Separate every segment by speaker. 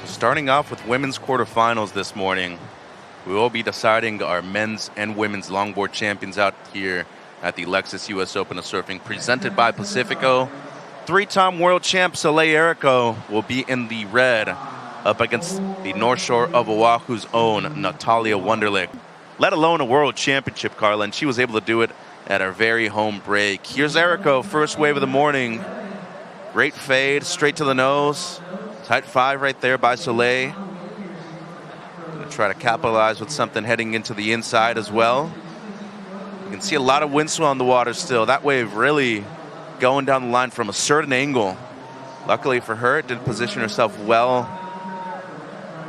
Speaker 1: Starting off with women's quarterfinals this morning, we will be deciding our men's and women's longboard champions out here at the Lexus US Open of Surfing, presented by Pacifico. Three-time world champ Soleil Errico will be in the red, up against the North Shore of Oahu's own Natalia Wunderlich. Let alone a world championship, Carla, and she was able to do it at our very home break. Here's Errico, first wave of the morning. Great fade, straight to the nose. Tight five right there by Soleil. Gonna try to capitalize with something heading into the inside as well. You can see a lot of wind swell on the water still. That wave really going down the line from a certain angle. Luckily for her, it did position herself well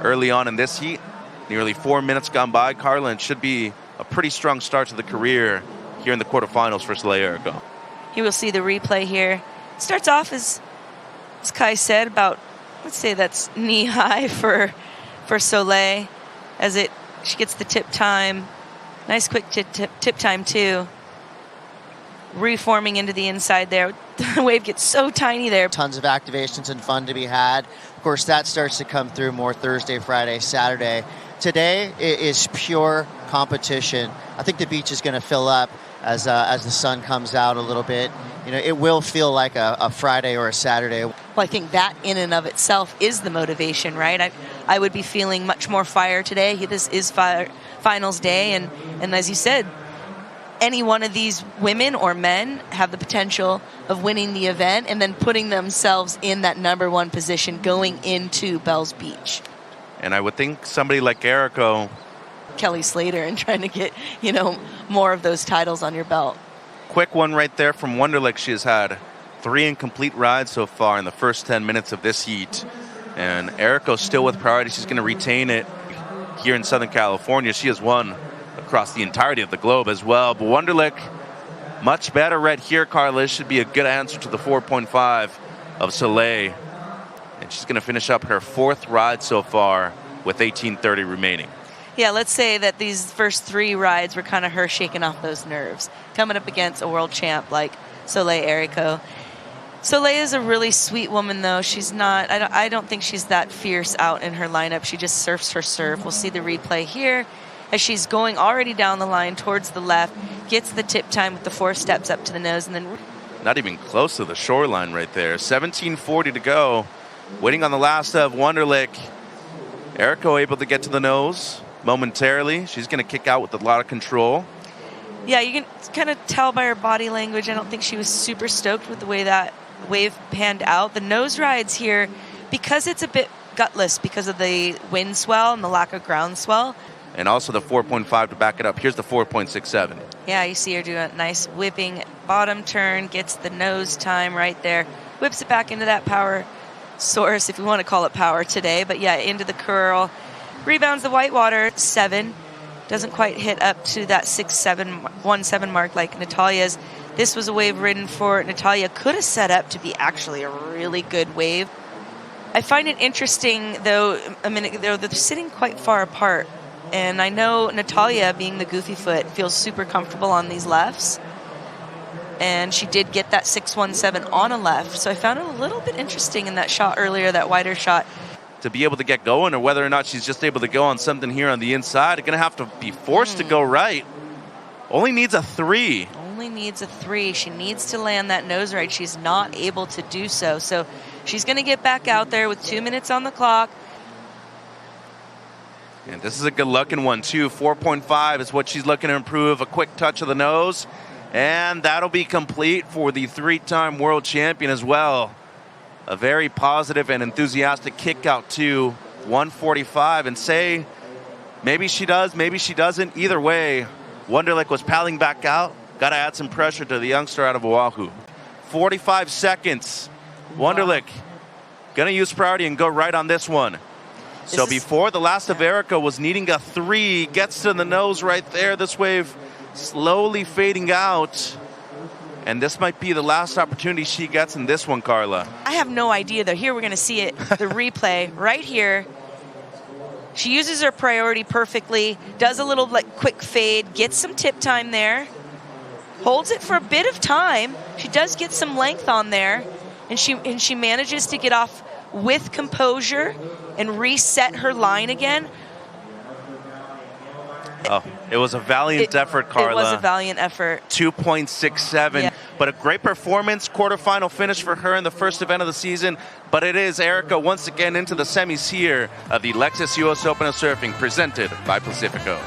Speaker 1: early on in this heat. Nearly 4 minutes gone by, Carla, and should be a pretty strong start to the career here in the quarterfinals for Soleil Errico.
Speaker 2: Here we'll see the replay here. Starts off as Kai said, about, let's say that's knee high for Soleil, as she gets the tip time. Nice quick tip time too. Reforming into the inside there. The wave gets so tiny there.
Speaker 3: Tons of activations and fun to be had. Of course, that starts to come through more Thursday, Friday, Saturday. Today is pure competition. I think the beach is going to fill up as the sun comes out a little bit. You know, it will feel like a Friday or a Saturday.
Speaker 2: Well, I think that in and of itself is the motivation, right? I would be feeling much more fire today. This is finals day, and as you said, any one of these women or men have the potential of winning the event and then putting themselves in that #1 position going into Bells Beach.
Speaker 1: And I would think somebody like Errico,
Speaker 2: Kelly Slater, and trying to get, more of those titles on your belt.
Speaker 1: Quick one right there from Wunderlich. She has had 3 incomplete rides so far in the first 10 minutes of this heat. And Errico still with priority. She's going to retain it here in Southern California. She has won across the entirety of the globe as well. But Wunderlich, much better right here, Carla. This should be a good answer to the 4.5 of Soleil. And she's going to finish up her 4th ride so far with 18:30 remaining.
Speaker 2: Yeah, let's say that these first 3 rides were kind of her shaking off those nerves, coming up against a world champ like Soleil Errico. Soleil is a really sweet woman, though. She's not, I don't think she's that fierce out in her lineup. She just surfs her surf. We'll see the replay here as she's going already down the line towards the left, gets the tip time with the 4 steps up to the nose, and then...
Speaker 1: Not even close to the shoreline right there. 17:40 to go. Waiting on the last of Wunderlich. Errico able to get to the nose momentarily. She's going to kick out with a lot of control.
Speaker 2: Yeah, you can kind of tell by her body language. I don't think she was super stoked with the way that wave panned out. The nose rides here, because it's a bit gutless because of the wind swell and the lack of ground swell.
Speaker 1: And also the 4.5 to back it up. Here's the 4.67.
Speaker 2: Yeah, you see her do a nice whipping bottom turn, gets the nose time right there, whips it back into that power source, if we want to call it power today. But yeah, into the curl. Rebounds the whitewater, 7. Doesn't quite hit up to that 6.717 mark like Natalia's. This was a wave ridden for Natalia. Could have set up to be actually a really good wave. I find it interesting, though, a minute ago, they're sitting quite far apart. And I know Natalia, being the goofy foot, feels super comfortable on these lefts. And she did get that 6.17 on a left. So I found it a little bit interesting in that shot earlier, that wider shot.
Speaker 1: To be able to get going, or whether or not she's just able to go on something here on the inside, going to have to be forced to go right. Only needs a 3.
Speaker 2: Only needs a 3. She needs to land that nose ride. She's not able to do so. So she's going to get back out there with 2 minutes on the clock.
Speaker 1: And this is a good looking one too. 4.5 is what she's looking to improve. A quick touch of the nose. And that'll be complete for the 3-time world champion as well. A very positive and enthusiastic kick out to 145. And say, maybe she does, maybe she doesn't. Either way, Wunderlich was paddling back out. Got to add some pressure to the youngster out of Oahu. 45 seconds. Wunderlich going to use priority and go right on this one. So before the last of Errico was needing a 3, gets to the nose right there. This wave slowly fading out. And this might be the last opportunity she gets in this one, Carla.
Speaker 2: I have no idea, though. Here we're going to see it, the replay right here. She uses her priority perfectly, does a little quick fade, gets some tip time there, holds it for a bit of time. She does get some length on there, and she manages to get off with composure and reset her line again.
Speaker 1: Oh, it was a valiant effort, Carla.
Speaker 2: It was a valiant effort.
Speaker 1: 2.67,
Speaker 2: Yeah.
Speaker 1: but a great performance, quarterfinal finish for her in the first event of the season. But it is Errico once again into the semis here of the Lexus US Open of Surfing, presented by Pacifico.